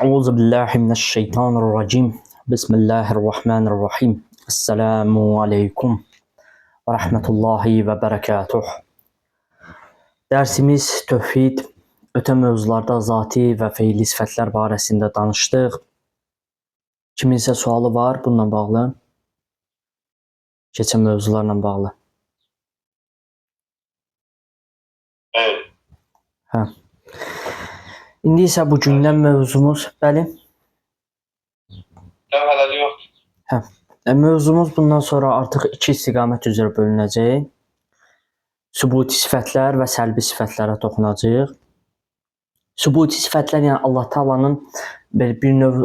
Euzu billahi mineşşeytanirracim. Bismillahirrahmanirrahim. Esselamu aleyküm ve rahmetullahi ve berekatuh. Dərsimiz tövhid. Ötən mövzularda zati və feili sifətlər barəsində danışdıq. Kiminsə sualı var bununla bağlı? Keçən mövzularla bağlı. Evet. Hə. İndi isə bugündən mövzumuz, bəli? Hələ yox. Hə. Mövzumuz bundan sonra artıq iki istiqamət üzrə bölünəcək. Sübuti sifətlər və səlbi sifətlərə toxunacağıq. Sübuti sifətlər, yəni Allah Taala'nın bir növ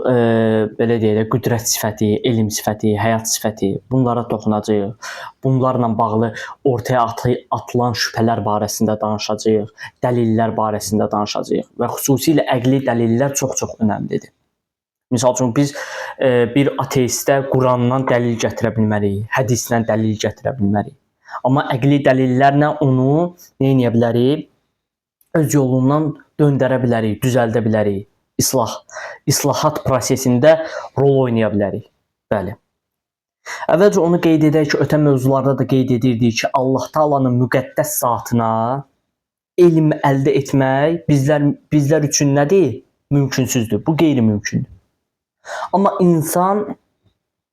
belə deyək, qüdrət sifəti, elm sifəti, həyat sifəti, bunlara toxunacağıq. Bunlarla bağlı ortaya atılan şübhələr barəsində danışacağıq, dəlillər barəsində danışacağıq və xüsusilə əqli dəlillər çox-çox önəmlidir. Misal üçün biz bir ateistə Qurandan dəlil gətirə bilmərik, hədisdən dəlil gətirə bilmərik. Amma əqli dəlillərlə onu nə edə bilərik? Öz yolundan döndərə bilərik, düzəldə bilərik. İslahat prosesində rol oynaya bilərik. Bəli. Əvvəlcə onu qeyd edək ki, ötən mövzularda da qeyd edirdik ki, Allah Taala'nın müqəddəs zatına elm əldə etmək bizlər üçün nədir? Mümkünsüzdür. Bu qeyri-mümkündür. Amma insan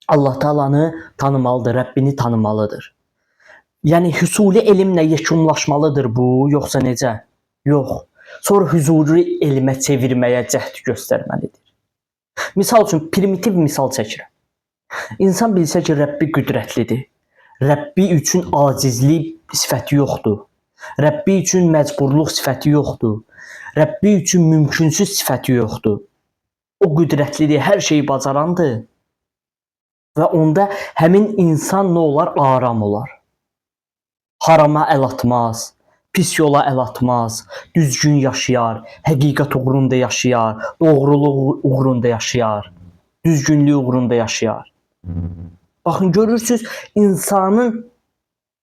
Allah Taala'nı tanımalıdır, Rəbbini tanımalıdır. Yəni hüsuli elmlə yekunlaşmalıdır bu, yoxsa necə? Yox. Sonra hüzuri elmə çevirməyə cəhd göstərməlidir. Misal üçün primitiv misal çəkirəm. İnsan bilsə ki, Rəbbi qüdrətlidir. Rəbbi üçün acizlik sifəti yoxdur. Rəbbi üçün məcburluq sifəti yoxdur. Rəbbi üçün mümkünsüz sifəti yoxdur. O qüdrətlidir, hər şeyi bacarandır. Və onda həmin insan nə olar? Aram olar. Harama əl atmaz. Pis yola əl atmaz, düzgün yaşayar, həqiqət uğrunda yaşayar, doğruluq uğrunda yaşayar, düzgünlük uğrunda yaşayar. Baxın, görürsünüz, insanın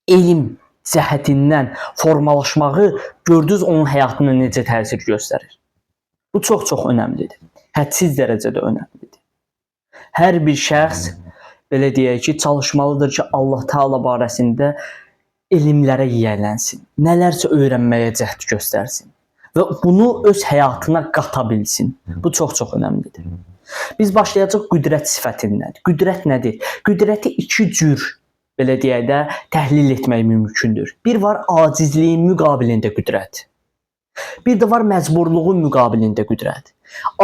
elm cəhətindən formalaşmağı gördünüz onun həyatına necə təsir göstərir. Bu çox-çox önəmlidir. Hədsiz dərəcədə önəmlidir. Hər bir şəxs, belə deyək ki, çalışmalıdır ki, Allah Taala barəsində elmlərə yiyələnsin, nələrsə öyrənməyə cəhd göstərsin və bunu öz həyatına qata bilsin. Bu çox-çox önəmlidir. Biz başlayacaq qüdrət sifətindən. Qüdrət nədir? Qüdrəti iki cür, belə deyək də, təhlil etmək mümkündür. Bir var acizliyin müqabilində qüdrət. Bir də var məcburluğun müqabilində qüdrət.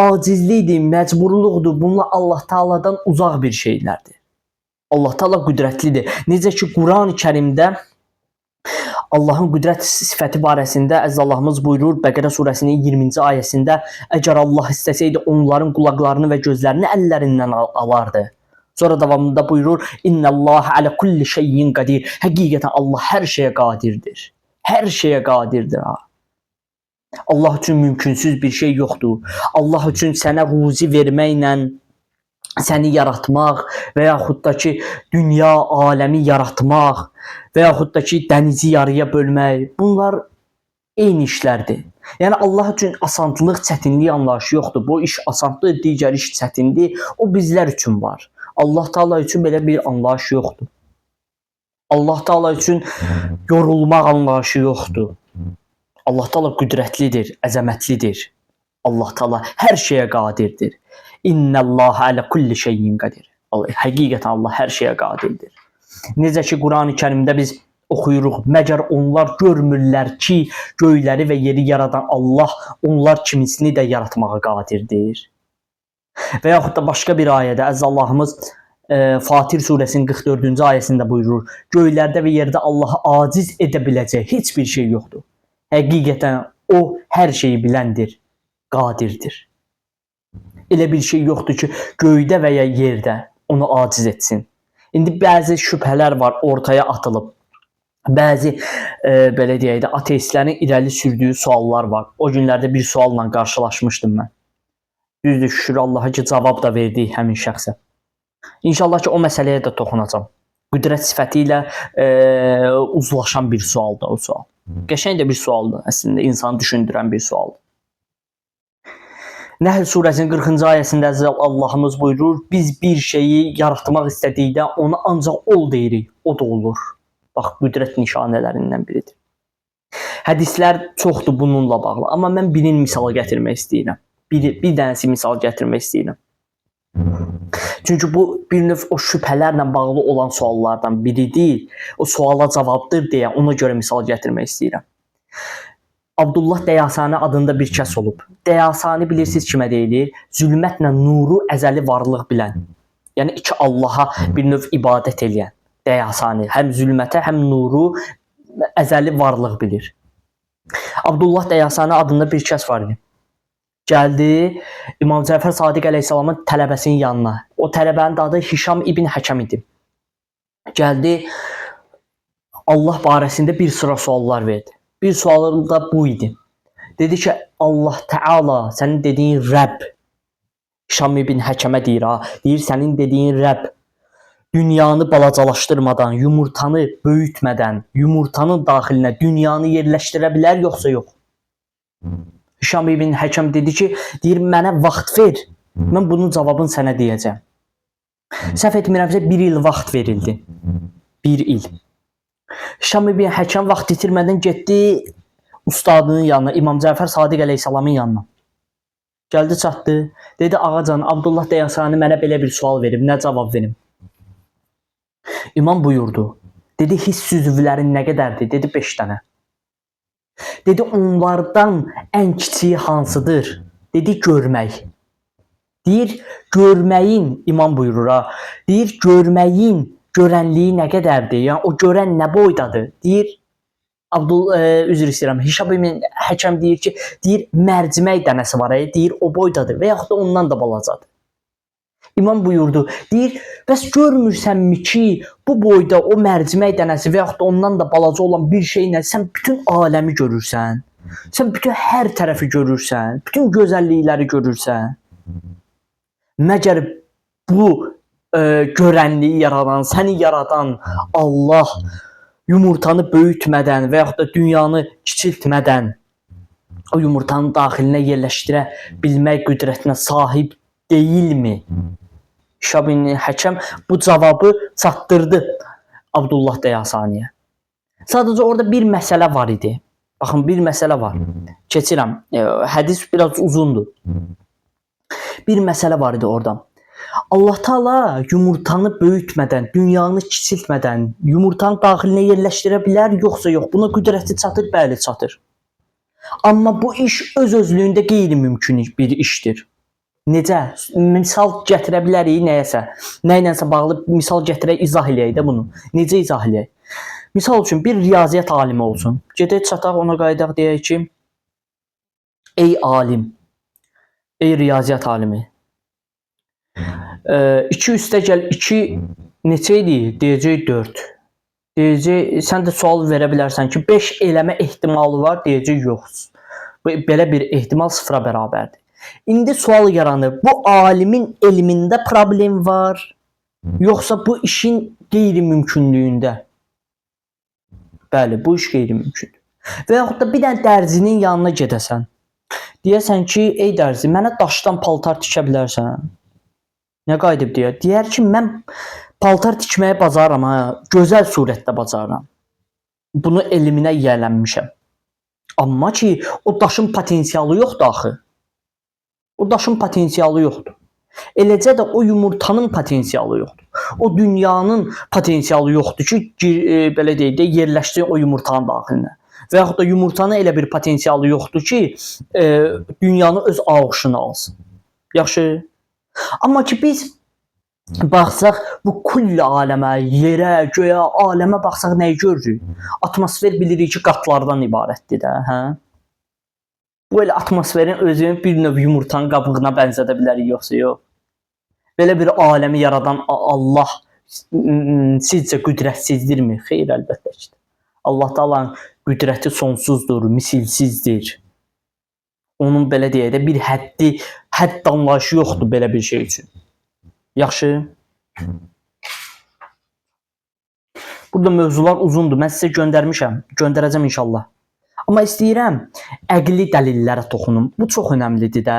Acizlikdir, məcburluqdur, bunlar Allah Taala'dan uzaq bir şeylərdir. Allah Taala qüdrətlidir. Necə ki, Qurani-Kərimdə Allahın qüdrət sifəti barəsində Əzza Allahımız buyurur Bəqərə surəsinin 20-ci ayəsində: əgər Allah istəsəydi onların qulaqlarını və gözlərini əllərindən alardı. Sonra davamında buyurur: İnnəllaha alə kulli şeyin qadir. Həqiqətən Allah hər şeyə qadirdir. Hər şeyə qadirdir. Allah üçün mümkünsüz bir şey yoxdur. Allah üçün sənə ruzi verməklə səni yaratmaq və yaxud da ki, dünya, aləmi yaratmaq və yaxud da ki, dənizi yarıya bölmək, bunlar eyni işlərdir. Yəni Allah üçün asanlıq, çətinlik anlayışı yoxdur. Bu iş asandır, digər iş çətindir. O bizlər üçün var. Allah Taala üçün belə bir anlayış yoxdur. Allah Taala üçün yorulmaq anlayışı yoxdur. Allah Taala qüdrətlidir, əzəmətlidir. Allah Taala hər şeyə qadirdir. İnnəllaha alə kulli şeyin qadir. Həqiqətən Allah hər şeyə qadirdir. Necə ki, Qurani-Kərimdə biz oxuyuruq: məgər onlar görmürlər ki, göyləri və yeri yaradan Allah onlar kimisini də yaratmağa qadirdir. Və yaxud da başqa bir ayədə Əzza Allahımız Fatir surəsinin 44-cü ayəsində buyurur: göylərdə və yerdə Allahı aciz edə biləcək heç bir şey yoxdur. Həqiqətən o hər şeyi biləndir, qadirdir. Elə bir şey yoxdur ki, göydə və ya yerdə onu aciz etsin. İndi bəzi şübhələr var, ortaya atılıb. Bəzi belə deyək də, ateistlərin irəli sürdüyü suallar var. O günlərdə bir sualla qarşılaşmışdım mən. Düzdür, şükür Allaha ki, cavab da verdik həmin şəxsə. İnşallah ki, o məsələyə də toxunacam. Qüdrət sifəti ilə uzlaşan bir sualdır o sual. Qəşəng də bir sualdır, əslində insanı düşündürən bir sualdır. Nəhl surəsinin 40-cı ayəsində Allahımız buyurur, biz bir şeyi yaratmaq istədikdə ona ancaq ol deyirik, o da olur. Bax, qüdrət nişanələrindən biridir. Hədislər çoxdur bununla bağlı, amma mən birinin misalı gətirmək istəyirəm. Bir dənəsi misal gətirmək istəyirəm. Çünki bu bir növ o şübhələrlə bağlı olan suallardan biri deyil. O suala cavabdır deyə ona görə misal gətirmək istəyirəm. Abdullah Dəyasani adında bir kəs olub. Dəyasani bilirsiniz kimə deyilir? Zülmətlə nuru əzəli varlıq bilən. Yəni iki Allaha bir növ ibadət edən Dəyasani. Həm zülmətə, həm nuru əzəli varlıq bilir. Abdullah Dəyasani adında bir kəs var idi. Gəldi İmam Cəfər Sadiq əleyhissalamın tələbəsinin yanına. O tələbənin adı Hişam ibn Həkəm idi. Gəldi Allah barəsində bir sıra suallar verdi. Bir sualı da bu idi. Dedi ki, Allah Teala sənin dediyin Rəbb, Hişam ibn Həkəmə deyir ha, deyir sənin dediyin Rəbb dünyanı balacalaşdırmadan, yumurtanı böyütmədən, yumurtanın daxilinə dünyanı yerləşdirə bilər yoxsa yox? Hişam ibn Həkəm dedi ki, deyir mənə vaxt ver, mən bunun cavabını sənə deyəcəm. Səhv etmirəmsə 1 il vaxt verildi. 1 il. Hişam ibn Həkəm vaxt itirmədən getdi ustadının yanına, İmam Cəfər Sadiq əleyhissalamın yanına. Gəldi çatdı, dedi ağacan Abdullah Dəyasani mənə belə bir sual verib, nə cavab verim? İmam buyurdu. Dedi hiss üzvlərin nə qədərdir? Dedi 5 dənə. Dedi onlardan ən kiçiyi hansıdır? Dedi görmək. Deyir görməyin, İmam buyurur ha. Deyir görməyin görənliyi nə qədərdir? Yəni o görən nə boydadır? Deyir üzr istəyirəm. Hişam ibn Həkəm deyir ki, deyir mərcimək dənəsi var, deyir o boydadır və yaxud da ondan da balacadır. İmam buyurdu, deyir, bəs görmürsənmi ki, bu boyda o mərcimək dənəsi və yaxud da ondan da balaca olan bir şeylə sən bütün aləmi görürsən, sən bütün hər tərəfi görürsən, bütün gözəllikləri görürsən. Məgər bu görənliyi yaradan, səni yaradan Allah yumurtanı böyütmədən və yaxud da dünyanı kiçiltmədən o yumurtanın daxilinə yerləşdirə bilmək qüdrətinə sahib deyilmi? Hişam ibn Həkəm bu cavabı çatdırdı Abdullah Dəyasaniyə. Sadəcə orada bir məsələ var idi. Baxın, bir məsələ var. Keçirəm. Hədis biraz uzundur. Bir məsələ var idi orada. Allah Taala yumurtanı böyütmədən, dünyanı kiçiltmədən yumurtanın daxilinə yerləşdirə bilər yoxsa yox? Buna qüdrəti çatır, bəli çatır. Amma bu iş öz-özlüyündə qeyri-mümkün bir işdir. Necə? Misal gətirə bilərik nəyəsə. Nə ilənsə bağlı misal gətirək, izah eləyək də bunu. Necə izah eləyək? Misal üçün bir riyaziyyat alimi olsun. Gedək çataq ona qayıdaq deyək ki, ey alim, ey riyaziyyat alimi. 2 üstə gəl 2 neçə idi? Deyəcək 4. Deyəcək, sən də sual verə bilərsən ki, 5 eləmə ehtimalı var, deyəcək yox. Belə bir ehtimal 0-a bərabərdir. İndi sual yaranır. Bu alimin elmində problem var, yoxsa bu işin qeyri-mümkünlüyündə? Bəli, bu iş qeyri-mümkündür. Və yaxud da bir dənə dərzinin yanına gedəsən. Deyəsən ki, ey dərzi, mənə daşdan paltar tikə bilərsən? Nə qayıdıb deyər? Deyər ki, mən paltar tikməyi bacarıram, gözəl surətdə bacarıram. Bunu elminə yiyələnmişəm. Amma ki, o daşın potensialı yoxdur axı. O daşın potensialı yoxdur. Eləcə də o yumurtanın potensialı yoxdur. O dünyanın potensialı yoxdur ki, belə deyək də yerləşsin o yumurtanın daxilinə. Və yaxud da yumurtanın elə bir potensialı yoxdur ki, dünyanı öz ağuşuna alsın. Yaxşı. Amma ki biz baxsaq bu kulli aləmə, yerə, göyə, aləmə baxsaq nəyi görürük? Atmosfer bilirik ki, qatlardan ibarətdir də, hə? Bu elə atmosferin özünü bir növ yumurtanın qabığına bənzədə bilərik yoxsa yox. Belə bir aləmi yaradan Allah sizcə qüdrətsizdirmi? Xeyr, əlbəttə ki. Allah Taala'nın qüdrəti sonsuzdur, misilsizdir. Onun belə deyək də bir hədd anlayışı yoxdur belə bir şey üçün. Yaxşı. Burada mövzular uzundur. Mən sizə göndərmişəm. Göndərəcəm inşallah. Amma istəyirəm əqli dəlillərə toxunum. Bu çox önəmlidir də.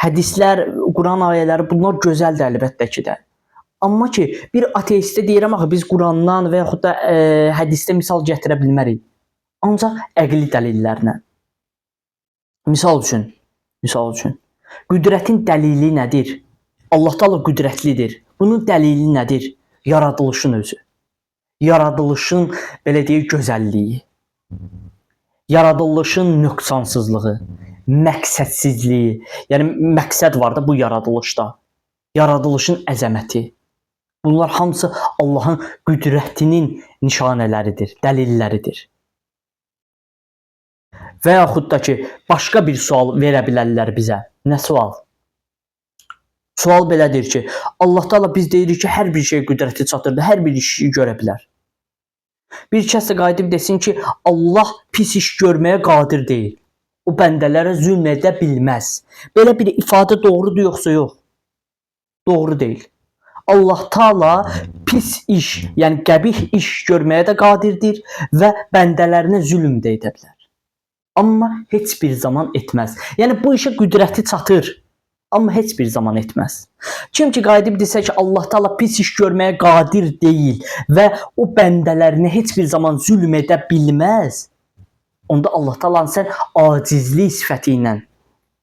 hədislər, Quran ayələri bunlar gözəldir əlbəttə ki də. Amma ki bir ateistə deyirəm axı biz Qurandan və yaxud da hədisdə misal gətirə bilmərik. Ancaq əqli dəlillərlə. Misal üçün, qüdrətin dəlili nədir? Allah Taala qüdrətlidir. Bunun dəlili nədir? Yaradılışın özü. Yaradılışın belə deyək gözəlliyi. Yaradılışın nöqsansızlığı, məqsədsizliyi. Yəni məqsəd var da bu yaradılışda. Yaradılışın əzəməti. Bunlar hamısı Allahın qüdrətinin nişanələridir, dəlilləridir. Və yaxud da ki, başqa bir sual verə bilərlər bizə. Nə sual? Sual belədir ki, Allah Taala biz deyirik ki, hər bir şey qüdrəti çatırdı, hər bir işi görə bilər. Bir kəs də qayıdıb desin ki, Allah pis iş görməyə qadir deyil. O bəndələrə zülm edə bilməz. Belə bir ifadə doğrudur yoxsa yox? Doğru deyil. Allah Taala pis iş, yəni qəbih iş görməyə də qadirdir və bəndələrinə zülm də edə bilər. Amma heç bir zaman etməz. Yəni bu işə qüdrəti çatır, amma heç bir zaman etməz. Kim ki qayıdıb desə ki, Allah Taala pis iş görməyə qadir deyil və o bəndələrinə heç bir zaman zülm edə bilməz, onda Allah Taala sən acizlik sifəti ilə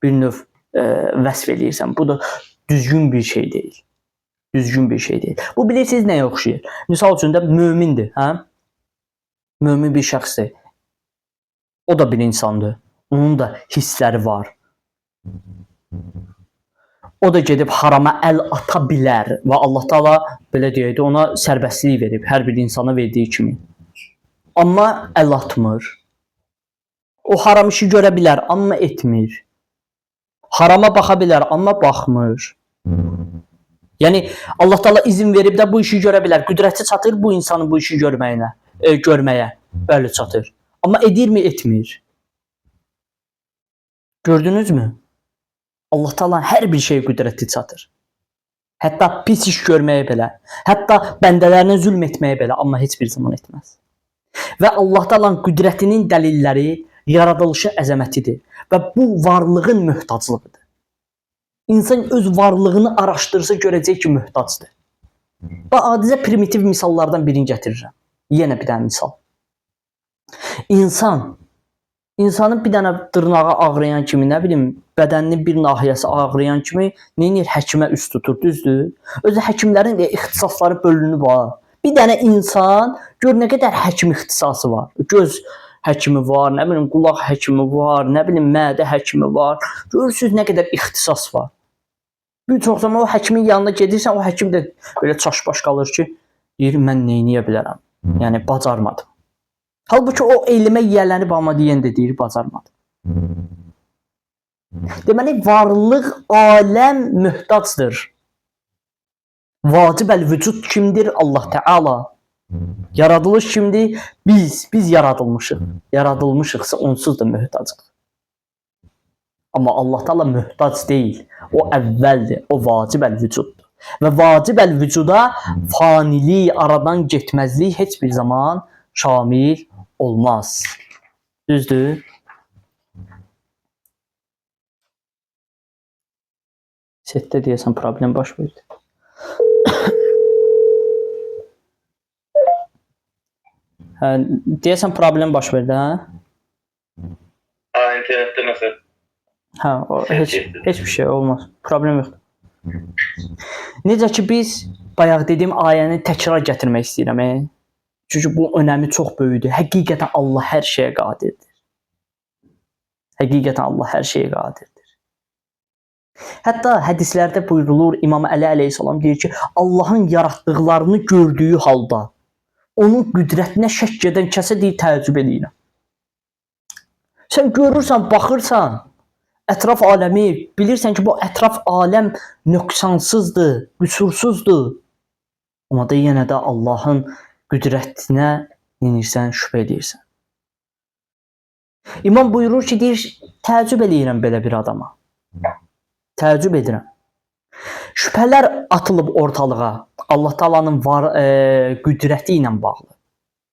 bir növ vəsf eləyirsən. Bu da düzgün bir şey deyil. Düzgün bir şey deyil. Bu bilirsiniz nəyə oxşayır? Misal üçün də mömindir, hə? Mömin bir şəxsdir. O da bir insandır. Onun da hissləri var. O da gedib harama əl ata bilər və Allah Taala belə deyək də ona sərbəstlik verib, hər bir insana verdiyi kimi. Amma əl atmır. O haram işi görə bilər, amma etmir. Harama baxa bilər, amma baxmır. Yəni Allah Taala izin verib də bu işi görə bilər. Qüdrəti çatır bu insanın bu işi görməyə. Bəli çatır. Amma edirmi, etmir. Gördünüzmü? Allah Taala hər bir şey qüdrəti çatır. Hətta pis iş görməyə belə, hətta bəndələrinə zülm etməyə belə, amma heç bir zaman etməz. Və Allah Taala'nın qüdrətinin dəlilləri yaradılışın əzəmətidir və bu varlığın möhtaclığıdır. İnsan öz varlığını araşdırsa görəcək ki, möhtacdır. Və adicə primitiv misallardan birini gətirirəm. Yenə bir dənə misal. İnsanın bir dənə dırnağı ağrıyan kimi, nə bilim, bədəninin bir nahiyəsi ağrıyan kimi neyinir? Həkimə üst tutur, düzdür? Özü həkimlərin də ixtisasları bölünüb var. Bir dənə insan gör nə qədər həkim ixtisası var. Göz həkimi var, nə bilim, qulaq həkimi var, nə bilim, mədə həkimi var. Görürsünüz nə qədər ixtisas var. Bir çox zaman o həkimin yanına gedirsən, o həkim də belə çaşbaş qalır ki, deyir, mən neyniyə bilərəm? Yəni, bacarmadım. Halbuki o elmə yiyələnib, amma deyən də deyir, bacarmadım. Deməli, varlıq, aləm möhtacdır. Vacib əl-vücud kimdir? Allah Teala. Yaradılış kimdir? Biz yaradılmışıq. Yaradılmışıqsa onsuz da möhtacıq. Amma Allah Teala möhtac deyil. O əvvəldir. O vacib əl-vücuddur. Və vacib əl-vücuda fanilik, aradan getməzlik heç bir zaman şamil olmaz. Düzdür? Setdə deyəsən problem baş verdi. Deyəsən problem baş verdi, hə? İnternetdə nəsə. Hə, heç bir şey olmaz. Problem yoxdur. Necə ki biz bayaq dediyim ayəni təkrar gətirmək istəyirəm. Çünki bu önəmi çox böyükdür. Həqiqətən Allah hər şeyə qadirdir. Həqiqətən Allah hər şeyə qadirdir. Hətta hədislərdə buyurulur, İmam Əli əleyhissalam deyir ki, Allahın yaratdıqlarını gördüyü halda onun qüdrətinə şəkk edən kəsə deyir, təəccüb edirəm. Sən görürsən, baxırsan, ətraf aləmi, bilirsən ki, bu ətraf aləm nöqsansızdır, qüsursuzdur. Amma da yenə də Allahın qüdrətinə yenirsən, şübhə edirsən. İmam buyurur ki, deyir, təəccüb edirəm belə bir adama. Təəccüb edirəm. Şübhələr atılıb ortalığa Allah Taala'nın qüdrəti ilə bağlı.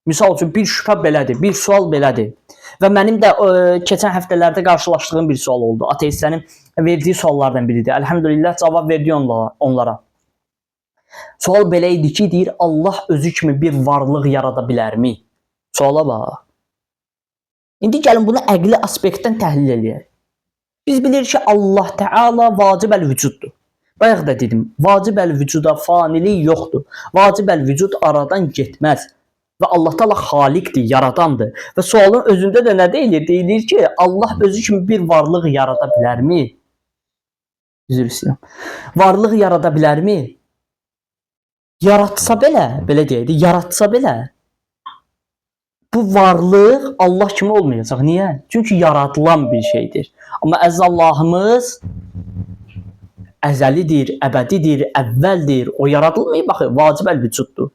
Misal üçün bir şübhə belədir, bir sual belədir. Və mənim də keçən həftələrdə qarşılaşdığım bir sual oldu. Ateistlərin verdiyi suallardan biridir. Elhamdülillah cavab verdi onlara. Sual belə idi ki, deyir Allah özü kimi bir varlıq yarada bilərmi? Suala bax. İndi gəlin bunu əqli aspektdən təhlil edək. Biz bilirik ki, Allah Teala vacib el-vücuddur. Bayaq da dedim, vacib el-vücuda fanilik yoxdur. Vacib el-vücud aradan getməz. Və Allah Teala xaliqdir, yaradandır. Və sualın özündə də nə deyilir? Deyilir ki, Allah özü kimi bir varlıq yarada bilərmi? Üzr istəyirəm. Varlıq yarada bilərmi? Yaratsa belə, belə deyək, yaratsa belə bu varlıq Allah kimi olmayacaq. Niyə? Çünki yaradılan bir şeydir. Amma əziz Allahımız əzəlidir, əbədidir, əvvəldir. O yaradılmayıb, baxın, vacib el-vücuddur.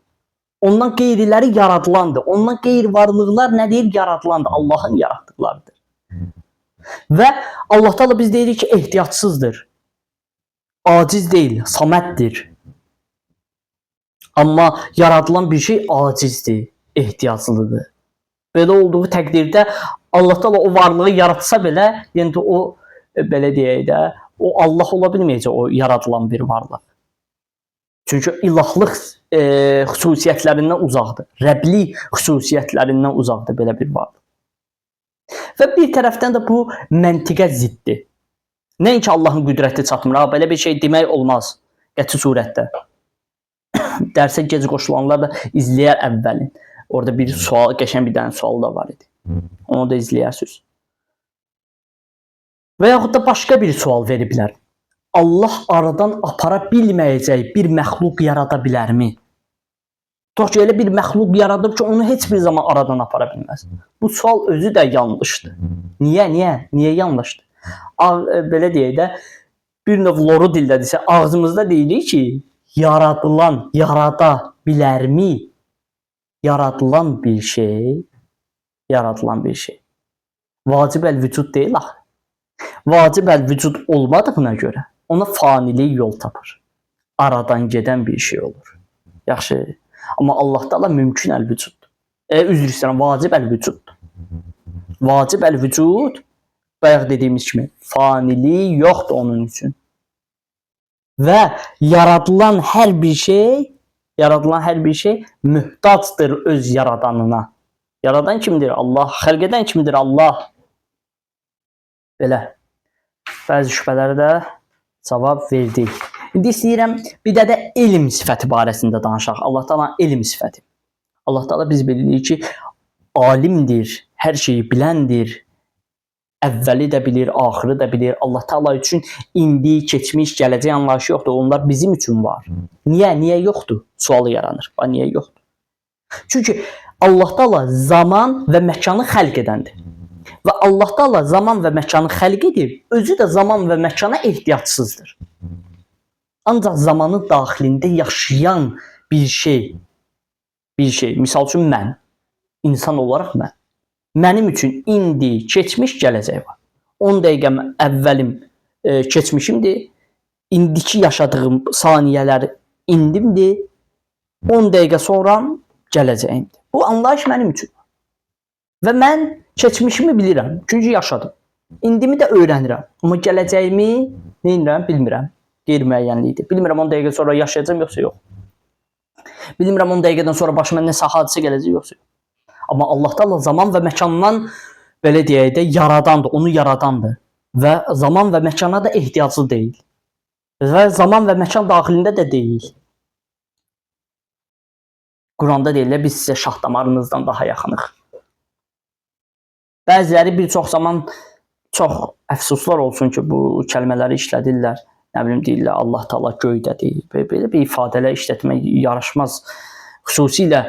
Ondan qeyriləri yaradılandır. Ondan qeyri-varlıqlar nə deyir? Yaradılandır. Allahın yaratdıqlarıdır. Və Allah Teala biz deyirik ki, ehtiyatsızdır. Aciz deyil, saməddir. Amma yaradılan bir şey acizdir, ehtiyatslıdır. Belə olduğu təqdirdə Allah Teala o varlığı yaratsa belə, yəni o belə deyək də, o Allah ola bilməyəcək, o yaradılan bir varlıq. Çünki ilahlıq xüsusiyyətlərindən uzaqdır. Rəbli xüsusiyyətlərindən uzaqdır belə bir varlıq. Və bir tərəfdən də bu məntiqə ziddir. Nəinki Allahın qüdrəti çatmır, belə bir şey demək olmaz qəti surətdə. Dərsə gec qoşulanlar da izləyər əvvəlin. Orada bir sual, qəşəng bir dənə sual da var idi. Onu da izləyərsiniz. Və yaxud da başqa bir sual veriblər. Allah aradan apara bilməyəcək bir məxluq yarada bilərmi? Tutaq ki, elə bir məxluq yaradıb ki, onu heç bir zaman aradan apara bilməz. Bu sual özü də yanlışdır. Niyə? Niyə yanlışdır? Belə deyək də, bir növ loru dildə desə, ağzımızda deyirik ki, yaradılan, yarada bilərmi? Yaradılan bir şey, vacib el-vücud deyil axı. Vacib el-vücud olmadığına görə ona fanilik yol tapır. Aradan gedən bir şey olur. Yaxşı. Amma Allah Teala mümkün el-vücuddur. Üzr istəyirəm, vacib el-vücuddur. Vacib el-vücud, bayaq dediyimiz kimi, faniliyi yoxdur onun üçün. Və yaradılan hər bir şey mühtacdır öz yaradanına. Yaradan kimdir? Allah. Xəlq edən kimdir? Allah. Belə. Bəzi şübhələrə də cavab verdik. İndi istəyirəm bir də elm sifəti barəsində danışaq. Allah Teala elm sifəti. Allah Teala biz bilirik ki, alimdir, hər şeyi biləndir. Əvvəli də bilir, axırı da bilir. Allah Teala üçün indi, keçmiş, gələcək anlayışı yoxdur. Onlar bizim üçün var. Niyə yoxdur? Sualı yaranır. Niyə yoxdur? Çünki Allah Teala zaman və məkanı xəlq edəndir. Və Allah Teala zaman və məkanı xəlq edir. Özü də zaman və məkana ehtiyacsızdır. Ancaq zamanın daxilində yaşayan bir şey, misal üçün mən, insan olaraq mən. Mənim üçün indi, keçmiş, gələcək var. 10 dəqiqə əvvəlim keçmişimdir. İndiki yaşadığım saniyələr indimdir. 10 dəqiqə sonra gələcəyimdir. Bu anlayış mənim üçün var. Və mən keçmişimi bilirəm. Çünki yaşadım. İndimi də öyrənirəm. Amma gələcəyimi neyirəm, bilmirəm. Qeyri-müəyyənlikdir. Bilmirəm 10 dəqiqə sonra yaşayacağım, yoxsa yox. Bilmirəm 10 dəqiqədən sonra başıma nəsə hadisə gələcək, yoxsa yox. Amma Allah Teala zaman və məkandan belə deyək də yaradandır, onu yaradandır və zaman və məkana da ehtiyaclı deyil. Və zaman və məkan daxilində də deyil. Quranda deyirlər, biz sizə şah damarınızdan daha yaxınıq. Bəziləri bir çox zaman çox əfsuslar olsun ki, bu kəlmələri işlədirlər. Nə bilim deyirlər, Allah Teala göydədir. Belə bir ifadələr işlətmək yaraşmaz. Xüsusilə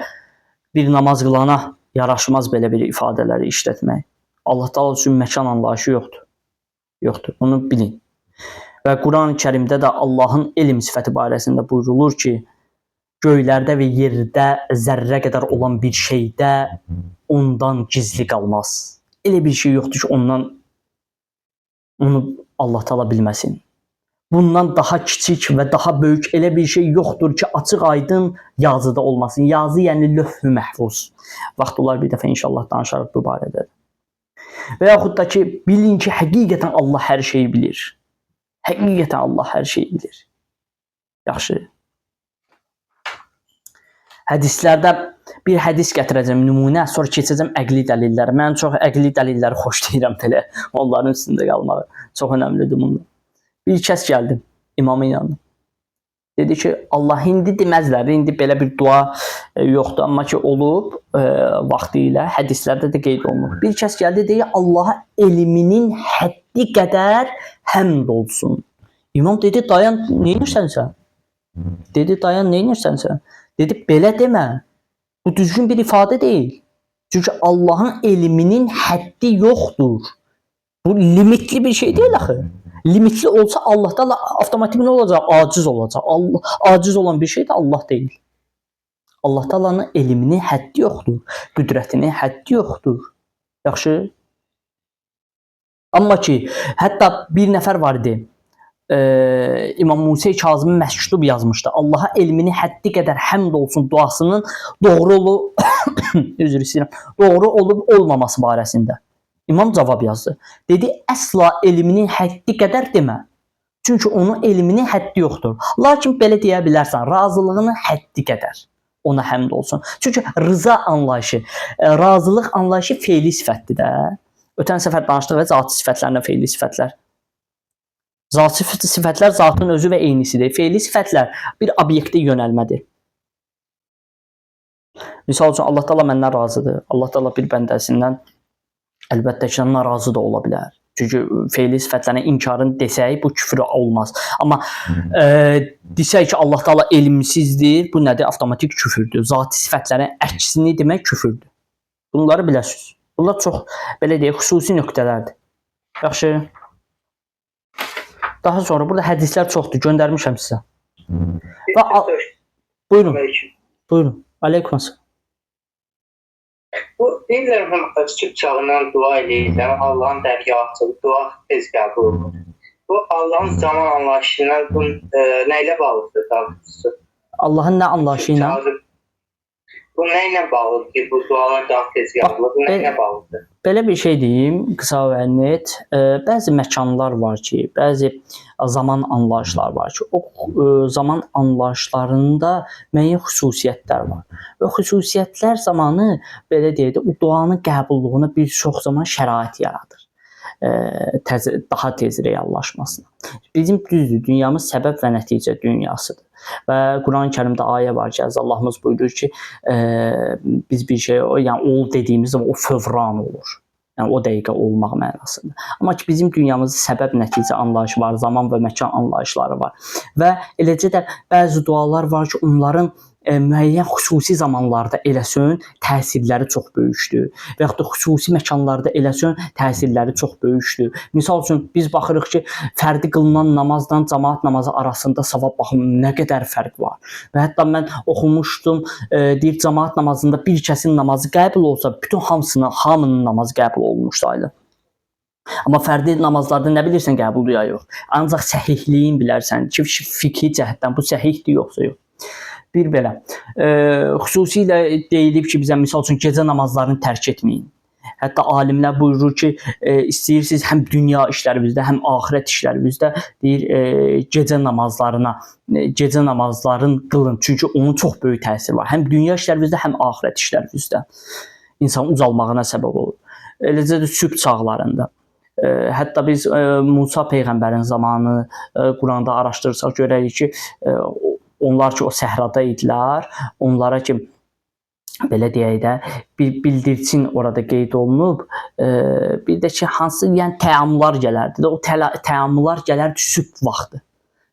bir namaz qılana yaraşmaz belə bir ifadələri işlətmək. Allah Teala üçün məkan anlayışı yoxdur. Yoxdur, bunu bilin. Və Quran-ı Kərimdə də Allahın elm sifəti barəsində buyurulur ki, göylərdə və yerdə zərrə qədər olan bir şeydə ondan gizli qalmaz. Elə bir şey yoxdur ki, onu Allah Teala bilməsin. bundan daha kiçik və daha böyük elə bir şey yoxdur ki, açıq-aydın yazıda olmasın. Yazı yəni lövh-ü məhfuz. Vaxt olar bir dəfə inşallah danışarıq bu barədə. Və yaxud da ki, bilin ki, həqiqətən Allah hər şeyi bilir. Həqiqətən Allah hər şeyi bilir. Yaxşı. Hədislərdə bir hədis gətirəcəm nümunə, sonra keçəcəm əqli dəlillərə. Mən çox əqli dəlilləri xoşlayıram belə. Onların üstündə qalmağı çox önəmlidir bunlar. Bir kəs gəldi imamın yanına. Dedi ki, Allah indi deməzlər, indi belə bir dua yoxdur, amma ki olub vaxtı ilə hədislərdə də qeyd olunur. Bir kəs gəldi deyir, Allaha elminin həddi qədər həmd olsun. İmam dedi, dayan, nə edirsən sən? Dedi, dayan, nə edirsən sən? Dedi, belə demə. Bu düzgün bir ifadə deyil. Çünki Allahın elminin həddi yoxdur. Bu limitli bir şey deyil axı. Limitli olsa Allah'tan avtomatik ne olacaq? Aciz olacaq. Aciz olan bir şey de Allah değil. Allah Taala'nın elminin həddi yoxdur. Qüdrətinin həddi yoxdur. Yaxşı. Amma ki, hətta bir nəfər var idi. İmam Musa Kazımı məktub yazmışdı. Allaha elmini həddi qədər həmd olsun duasının doğru olub olmaması barəsində. İmam cavab yazdı. Dedi, əsla elminin həddi qədər demə. Çünki onun elminin həddi yoxdur. Lakin belə deyə bilərsən, razılığının həddi qədər ona həmd olsun. Çünki rıza anlayışı, razılıq anlayışı feili sifətdir də. Ötən səfər danışdıq zati sifətlərlə feili sifətlər. Zati sifətlər zatın özü və eynisidir. Feili sifətlər bir obyektə yönəlmədir. Misal üçün, Allah Taala məndən razıdır. Allah Taala bir bəndəsindən əlbəttə ki, narazı da ola bilər. Çünki feili sifətlərin inkarını desək, bu küfür olmaz. Amma desək ki, Allah Taala elmsizdir, bu nədir? Avtomatik küfürdür. Zati sifətlərin əksini demək küfürdür. Bunları biləsiniz. Bunlar çox, belə deyək, xüsusi nöqtələrdir. Yaxşı. Daha sonra burada hədislər çoxdur, göndərmişəm sizə. Buyurun. Buyurun. Aleykümselam. Bu deyirlər küçük çağından dua edirlər, Allahın dərgahı, dua tez qəbul olunur. Bu Allahın zaman anlayışından bu nə ilə bağlıdır daha? Allahın nə anlayışı ilə? Bu nə ilə bağlıdır ki, bu dualar daha tez qəbul olunur? Bu nə ilə bağlıdır? Belə bir şey deyim, qısa və net. Bəzi məkanlar var ki, bəzi zaman anlayışlar var ki, o zaman anlayışlarında müəyyən xüsusiyyətlər var. Və xüsusiyyətlər zamanı, belə deyək də, o duanın qəbulluğuna bir çox zaman şərait yaradır. Daha tez reallaşmasına. Bizim düzdür, dünyamız səbəb və nəticə dünyasıdır. Və Quran-Kərimdə ayə var ki, Allahımız buyurur ki, biz bir şey, yəni ol dediyimiz zaman o fövran olur. Yəni o dəqiqə olmaq mənasında. Amma ki, bizim dünyamızda səbəb nəticə anlayışı var, zaman və məkan anlayışları var. Və eləcə də bəzi dualar var ki, onların müəyyən xüsusi zamanlarda eləsən təsirləri çox böyükdür və yaxud da xüsusi məkanlarda eləsən təsirləri çox böyükdür. Misal üçün biz baxırıq ki, fərdi qılınan namazdan cemaat namazı arasında savab baxımından nə qədər fərq var. Və hətta mən oxumuşdum, deyir cemaat namazında bir kəsin namazı qəbul olsa, bütün hamının namazı qəbul olmuşdu. Amma fərdi namazlarda nə bilirsən qəbuldur ya yox. Ancaq səhihliyin bilərsən ki, fiqhi cəhətdən bu səhihdir yoxsa yox. Bir belə. Xüsusilə deyilib ki, bizə misal üçün gecə namazlarını tərk etməyin. Hətta alimlər buyurur ki, istəyirsiniz həm dünya işlərinizdə, həm axirət işlərinizdə deyir gecə namazların qılın. Çünki onun çox böyük təsiri var. Həm dünya işlərinizdə, həm axirət işlərinizdə. İnsanın ucalmağına səbəb olur. Eləcə də sübh çağlarında. Hətta biz Musa peyğəmbərin zamanı Quranda araşdırsaq görərik ki, onlar ki o səhrada idilər, onlara ki belə deyək də bir bildirçin orada qeyd olunub, bir də ki hansı yəni təamlar gələrdi. O təamlar gələrdi sübh vaxtı.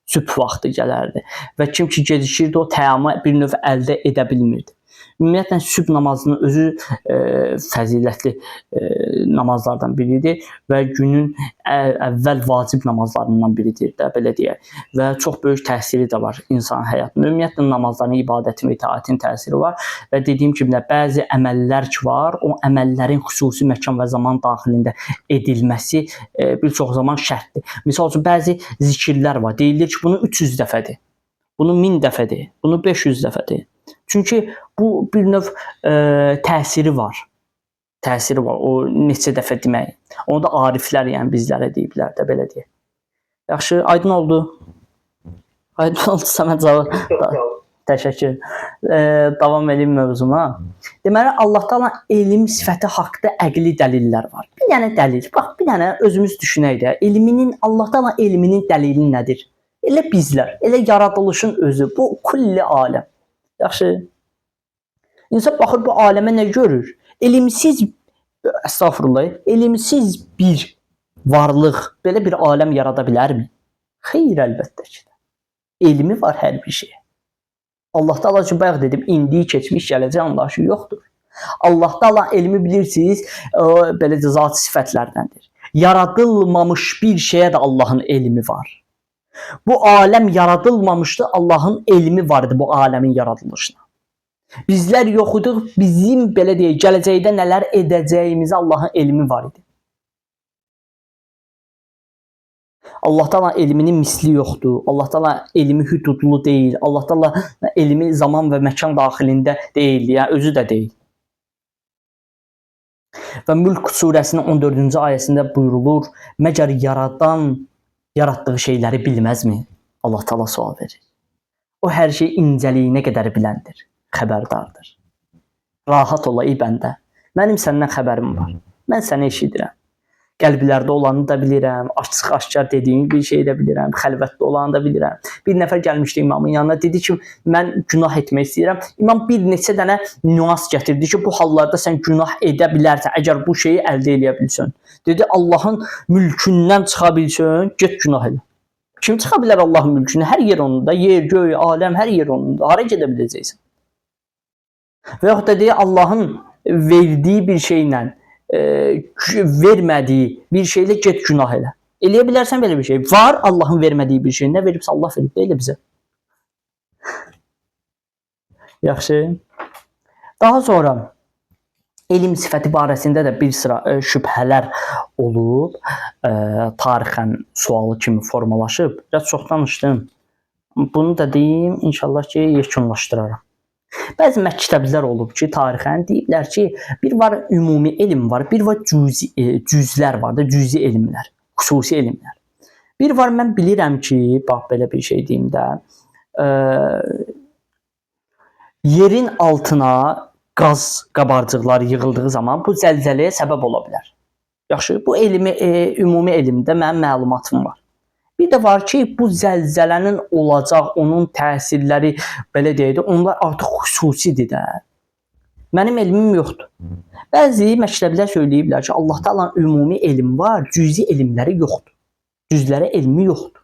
Sübh vaxtı gələrdi və kim ki gecikirdi o təamı bir növ əldə edə bilmirdi. Ümumiyyətlə sübh namazının özü fəzilətli namazlardan biridir və günün əvvəl vacib namazlarından biridir də, belə deyək. Və çox böyük təsiri də var insan həyatında. Ümumiyyətlə namazların, ibadətin və itaətin təsiri var və dediyim kimi də bəzi əməllər ki var, o əməllərin xüsusi məkan və zaman daxilində edilməsi bir çox zaman şərtdir. Misal üçün bəzi zikirlər var. Deyilir ki, bunu 300 dəfədir. Bunu 1000 dəfədir, bunu 500 dəfədir. Çünki bu bir növ təsiri var. Təsiri var, o neçə dəfə demək. Onu da ariflər, yəni bizlərə deyiblər də, belə deyək. Yaxşı, aydın oldu. Aydın oldu, Səməd cavab. Təşəkkür. Davam edeyim mövzuma. Deməli, Allah Taala elm sifəti haqqında əqli dəlillər var. Bir dənə dəlil. Bax, bir dənə özümüz düşünək də. Allah Taala elminin dəlili nədir? Elə bizlər, elə yaradılışın özü, bu kulli aləm. Yaxşı. İnsan baxır bu aləmə nə görür? Elmsiz, estağfurullah, elmsiz bir varlıq belə bir aləm yarada bilərmi? Xeyr, əlbəttə ki. Elmi var hər bir şey. Allah Taala üçün bayaq dedim, indi, keçmiş, gələcək anlayışı yoxdur. Allah Taala elmi bilirsiniz, belə zat sifətlərdəndir. Yaradılmamış bir şeyə də Allahın elmi var. Bu aləm yaradılmamışdı, Allahın elmi var idi bu aləmin yaradılışına. Bizlər yox idik, bizim belə deyək, gələcəkdə nələr edəcəyimizi Allahın elmi var idi. Allah Taala elminin misli yoxdur. Allah Taala elmi hüdudlu deyil. Allah Taala elmi zaman və məkan daxilində deyil, yəni özü də deyil. Və Mülk surəsinin 14-cü ayəsində buyurulur: "Məgər yaradan yaratdığı şeyləri bilməzmi?" Allah Taala sual verir. O hər şey incəliyinə qədər biləndir, xəbərdardır. Rahat ol ey bəndə. Mənim səndən xəbərim var. Mən səni eşidirəm. Qəlblərdə olanı da bilirəm, açıq-aşkar dediyim bir şey də bilirəm, xəlvətdə olanı da bilirəm. Bir nəfər gəlmişdi imamın yanına, dedi ki, mən günah etmək istəyirəm. İmam bir neçə dənə nüans gətirdi ki, bu hallarda sən günah edə bilərsən, əgər bu şeyi əldə edə bilsən. Dedi, Allahın mülkündən çıxa bilsən, get günah elə. Kim çıxa bilər Allahın mülkündən? Hər yer onunda, yer, göy, aləm, hər yer onunda. Hara gedə biləcəksən? Və yaxud da deyir, Allahın verdiyi bir şeylə vermədiyi bir şeylə get günah elə. Eləyə bilərsən belə bir şey. Var Allahın vermədiyi bir şey. Nə veribsə Allah verib də elə bizə. Yaxşı. Daha sonra elm sifəti barəsində də bir sıra şübhələr olub. Tarixən sualı kimi formalaşıb. Biraz çox danışdım. Bunu da deyim, inşallah ki, yekunlaşdıraram. Bəzi məktəblər olub ki, tarixən deyiblər ki, bir var ümumi elm var, bir var cüzlər var da, cüzi elmlər, xüsusi elmlər. Bir var mən bilirəm ki, bax belə bir şey deyim də, yerin altına qaz qabarcıqları yığıldığı zaman bu zəlzələyə səbəb ola bilər. Yaxşı, bu ümumi elmdə mənim məlumatım var. Bir də var ki, bu zəlzələnin olacaq, onun təsirləri, belə deyək, onlar artıq xüsusidir də. Mənim elmim yoxdur. Bəzi məktəblər söyləyiblər ki, Allah Taala'nın ümumi elm var, cüzi elmləri yoxdur. Cüzlərə elmi yoxdur.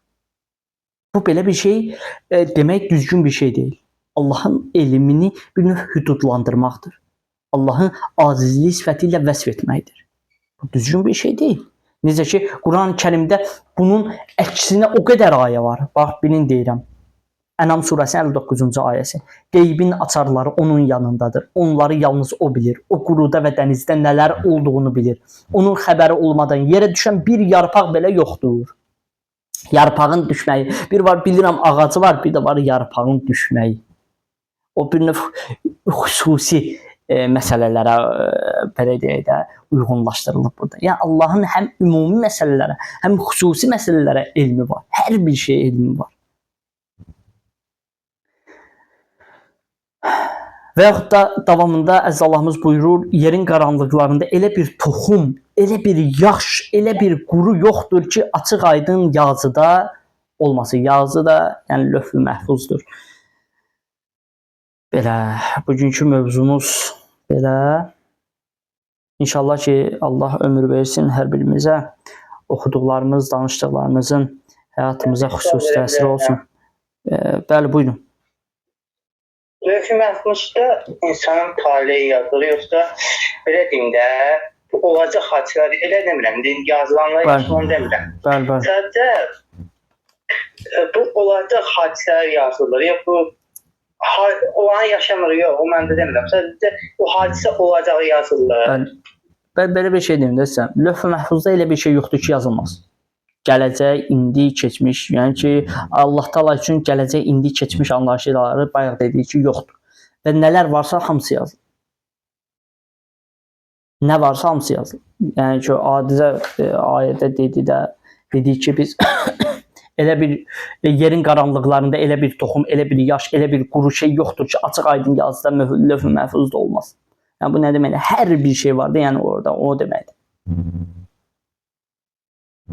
Bu belə bir şey demək düzgün bir şey deyil. Allahın elmini bir növ hüdudlandırmaqdır. Allahın acizlik sifəti ilə vəsf etməkdir. Bu düzgün bir şey deyil. Necə ki, Quran-ı Kərimdə bunun əksinə o qədər ayə var. Bax, bilin deyirəm. Ənam surəsinin 59-cu ayəsi. Qeybin açarları onun yanındadır. Onları yalnız o bilir. O quruda və dənizdə nələr olduğunu bilir. Onun xəbəri olmadan yerə düşən bir yarpaq belə yoxdur. Yarpağın düşməyi. Bir var, bilirəm, ağacı var, bir də var yarpağın düşməyi. O bir növ xüsusi məsələlərə belə deyək də uyğunlaşdırılıb burada. Yəni Allahın həm ümumi məsələlərə, həm xüsusi məsələlərə elmi var. Hər bir şey elmi var. Və yaxud da davamında Əzz Allahımız buyurur, yerin qaranlıqlarında elə bir toxum, elə bir yaş, elə bir quru yoxdur ki, açıq aydın yazıda olması. Yazı da yəni lövh-ü məhfuzdur. Belə, bugünkü mövzumuz belə. İnşallah ki, Allah ömür versin hər birimizə. Oxuduqlarımız, danışdıqlarımızın həyatımıza xüsusi təsiri olsun. Bəli, buyurun. Lövh-i məhfuzda insanın taleyi yazılır, yoxsa belə deyim də, bu olacaq hadisələr elə demirəm, yazılanlar yazılan demirəm. Bəli. Sadəcə bu olacaq hadisələr yazılır, yox bu olanı yaşamır, yox, o məndə demirəm. Sadəcə bu hadisə olacağı yazılır. Bəli. Belə bir şey deyim də sizə. Lövh-i məhfuzda elə bir şey yoxdur ki, yazılmaz. Gələcək, indi, keçmiş, yəni ki, Allah Taala üçün gələcək, indi, keçmiş anlayışları bayaq dediyi ki, yoxdur. Və nələr varsa hamısı yazılır. Nə varsa hamısı yazılır. Yəni ki, adicə ayədə dedi ki, biz elə bir yerin qaranlıqlarında elə bir toxum, elə bir yaş, elə bir quru şey yoxdur ki, açıq aydın yazıda lövh-i məhfuzda olmaz. Yəni bu nə deməkdir? Hər bir şey vardı, yəni orada, o deməkdir.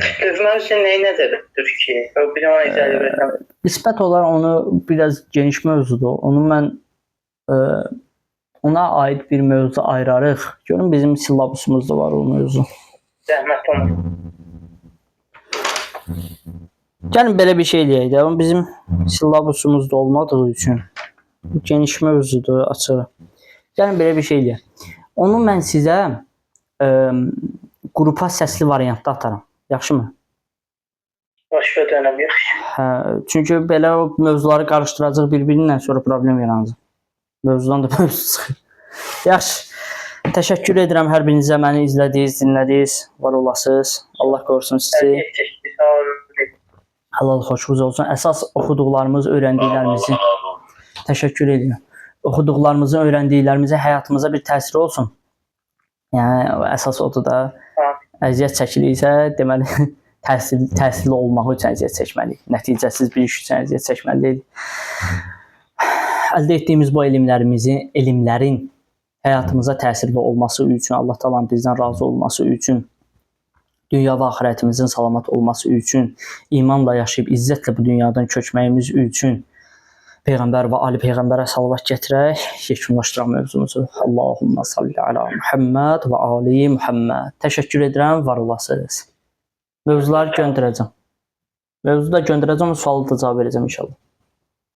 Lövh-i məhfuzda nəyi nəzərdə tutur ki? Bir ona icazə verirəm. Nisbət olaraq onu biraz geniş mövzudur. Onu mən ona aid bir mövzu ayırarıq. Görün bizim silabusumuzda var o mövzu. Zəhmət olmaz. Gəlin belə bir şey deyək də. Bizim silabusumuzda olmadığı üçün geniş mövzudur, açıq. Gəlin belə bir şey deyək. Onu mən sizə qrupa səsli variantda atarım. Yaxşımı? Başqa dönəm yox. Hə, çünki belə o mövzuları qarışdıracaq bir-birinlə sonra problem yaranacaq. Mövzudan da mövzu çıxır. Yaxşı. Təşəkkür edirəm hər birinizə məni izlədiniz, dinlədiniz. Var olasınız. Allah qorusun sizi. Halal xoşunuz olsun. Əsas oxuduqlarımız, öyrəndiklərimizi təşəkkür edirəm. Oxuduqlarımızın, öyrəndiklərimizin həyatımıza bir təsiri olsun. Yəni əsas odur da. Əziyyət çəkilirsə, deməli təhsilli olmaq üçün əziyyət çəkməliyik. Nəticəsiz bir iş üçün əziyyət çəkməliyik. Əldə etdiyimiz bu elmlərin həyatımıza təsirli olması üçün, Allah Taala'nın bizdən razı olması üçün, dünya və axirətimizin salamat olması üçün, imanla yaşayıb izzətlə bu dünyadan köçməyimiz üçün Peyğəmbər və Ali Peyğəmbərə salavat gətirək, yekunlaşdıraq mövzumuzu. Allahumma salli ala Muhammed və Ali Muhammed. Təşəkkür edirəm, var olasınız. Mövzuları göndərəcəm. Mövzuda göndərəcəm, sualı da cavab verəcəm inşallah.